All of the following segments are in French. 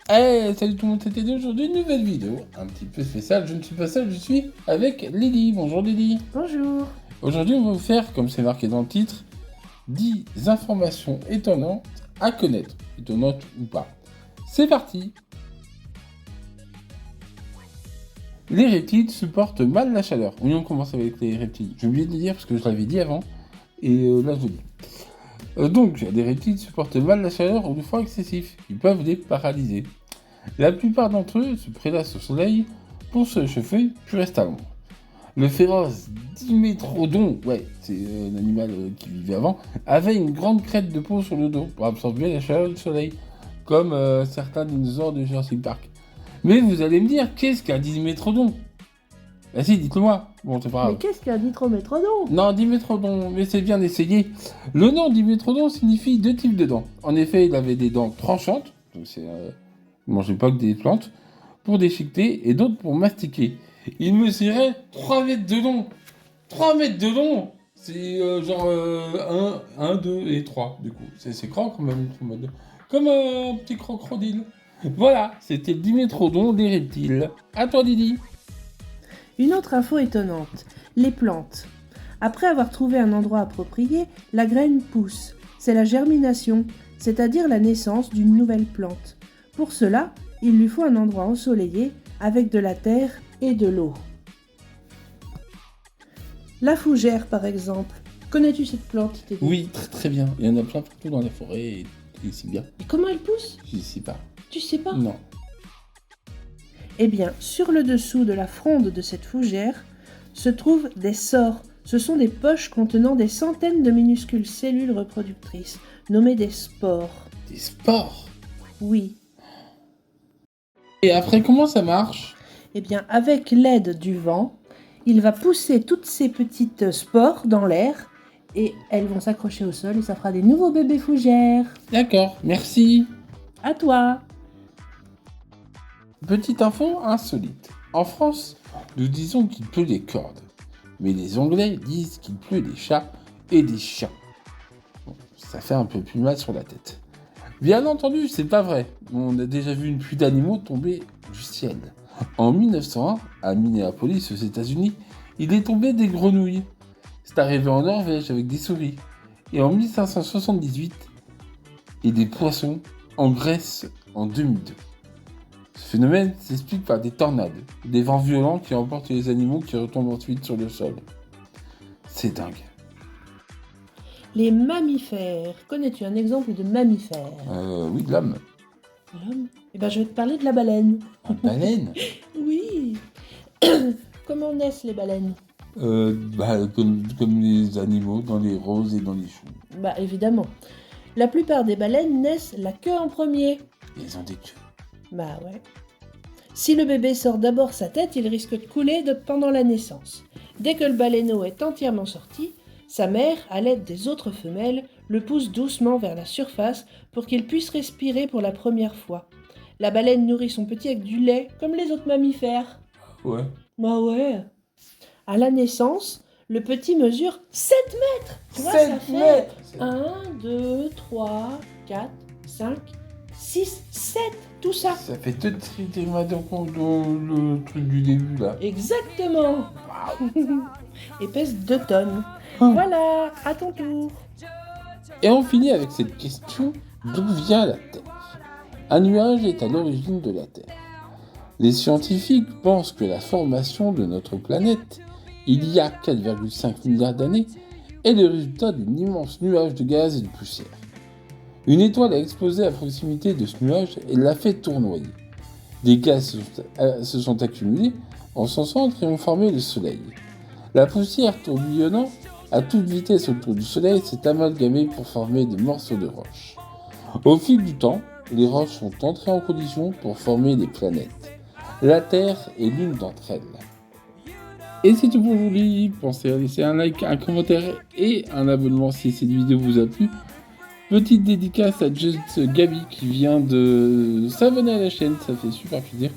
Hey, salut tout le monde, c'était aujourd'hui une nouvelle vidéo, un petit peu spéciale. Je ne suis pas seul, je suis avec Lily. Bonjour Lily. Bonjour. Aujourd'hui, on va vous faire, comme c'est marqué dans le titre, 10 informations étonnantes à connaître. Étonnantes ou pas. C'est parti. Les reptiles supportent mal la chaleur. Oui, on commence avec les reptiles. J'ai oublié de le dire parce que je l'avais dit avant. Et là, je le dis. Donc, les reptiles supportent mal la chaleur ou le froid excessif. Ils peuvent les paralyser. La plupart d'entre eux se prélassent au soleil pour se réchauffer puis restent à l'ombre. Le féroce Dimétrodon, ouais, c'est un animal qui vivait avant, avait une grande crête de peau sur le dos pour absorber la chaleur du soleil, comme certains dinosaures de Jurassic Park. Mais vous allez me dire, qu'est-ce qu'un Dimétrodon? Ah si, dites-le moi. Bon, c'est pas grave. Mais qu'est-ce qu'un nitrométrodon? Non, Dimétrodon, mais c'est bien essayé. Le nom Dimétrodon signifie deux types de dents. En effet, il avait des dents tranchantes, donc c'est... il mangeait pas que des plantes, pour déchiqueter et d'autres pour mastiquer. Il mesurait 3 mètres de long. 3 mètres de long. C'est genre 1, 2 et 3 du coup. C'est grand quand même. Comme un petit crocodile. Voilà, c'était le Dimétrodon des reptiles. À toi Didi. Une autre info étonnante. Les plantes. Après avoir trouvé un endroit approprié, la graine pousse. C'est la germination, c'est-à-dire la naissance d'une nouvelle plante. Pour cela, il lui faut un endroit ensoleillé avec de la terre et de l'eau. La fougère, par exemple. Connais-tu cette plante, Teddy? Oui, très très bien. Il y en a plein partout dans la forêt et c'est bien. Et comment elle pousse? Je sais pas. Tu sais pas? Non. Eh bien, sur le dessous de la fronde de cette fougère se trouvent des sores. Ce sont des poches contenant des centaines de minuscules cellules reproductrices, nommées des spores. Des sports. Oui. Et après, comment ça marche? Eh bien, avec l'aide du vent, il va pousser toutes ces petites spores dans l'air et elles vont s'accrocher au sol et ça fera des nouveaux bébés fougères. D'accord, merci. À toi! Petite info insolite. En France, nous disons qu'il pleut des cordes. Mais les Anglais disent qu'il pleut des chats et des chiens. Bon, ça fait un peu plus mal sur la tête. Bien entendu, c'est pas vrai. On a déjà vu une pluie d'animaux tomber du ciel. En 1901, à Minneapolis, aux États-Unis, il est tombé des grenouilles. C'est arrivé en Norvège avec des souris. Et en 1578, et des poissons en Grèce en 2002. Ce phénomène s'explique par des tornades, des vents violents qui emportent les animaux qui retombent ensuite sur le sol. C'est dingue. Les mammifères. Connais-tu un exemple de mammifère? Oui, de l'homme. L'homme? Eh bien, je vais te parler de la baleine. La baleine. Oui. Comment naissent les baleines? Comme les animaux dans les roses et dans les choux. Bah évidemment. La plupart des baleines naissent la queue en premier. Ils ont des queues. Bah ouais. Si le bébé sort d'abord sa tête, il risque de couler pendant la naissance. Dès que le baleineau est entièrement sorti, sa mère, à l'aide des autres femelles, le pousse doucement vers la surface pour qu'il puisse respirer pour la première fois. La baleine nourrit son petit avec du lait, comme les autres mammifères. Ouais. Bah ouais. À la naissance, le petit mesure 7 mètres. Tu vois, ça fait 1, 2, 3, 4, 5, 6, 7. Tout ça. Ça fait tout de suite dans le truc du début là. Exactement. Et pèse 2 tonnes. Oh. Voilà, à ton tour. Et on finit avec cette question, d'où vient la Terre? Un nuage est à l'origine de la Terre. Les scientifiques pensent que la formation de notre planète, il y a 4,5 milliards d'années, est le résultat d'un immense nuage de gaz et de poussière. Une étoile a explosé à proximité de ce nuage et l'a fait tournoyer. Des gaz se sont accumulés en son centre et ont formé le Soleil. La poussière tourbillonnant à toute vitesse autour du Soleil s'est amalgamée pour former des morceaux de roches. Au fil du temps, les roches sont entrées en collision pour former des planètes. La Terre est l'une d'entre elles. Et c'est tout pour aujourd'hui. Pensez à laisser un like, un commentaire et un abonnement si cette vidéo vous a plu. Petite dédicace à Just Gabi qui vient de s'abonner à la chaîne, ça fait super plaisir.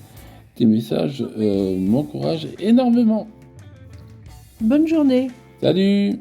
Tes messages m'encouragent énormément. Bonne journée. Salut!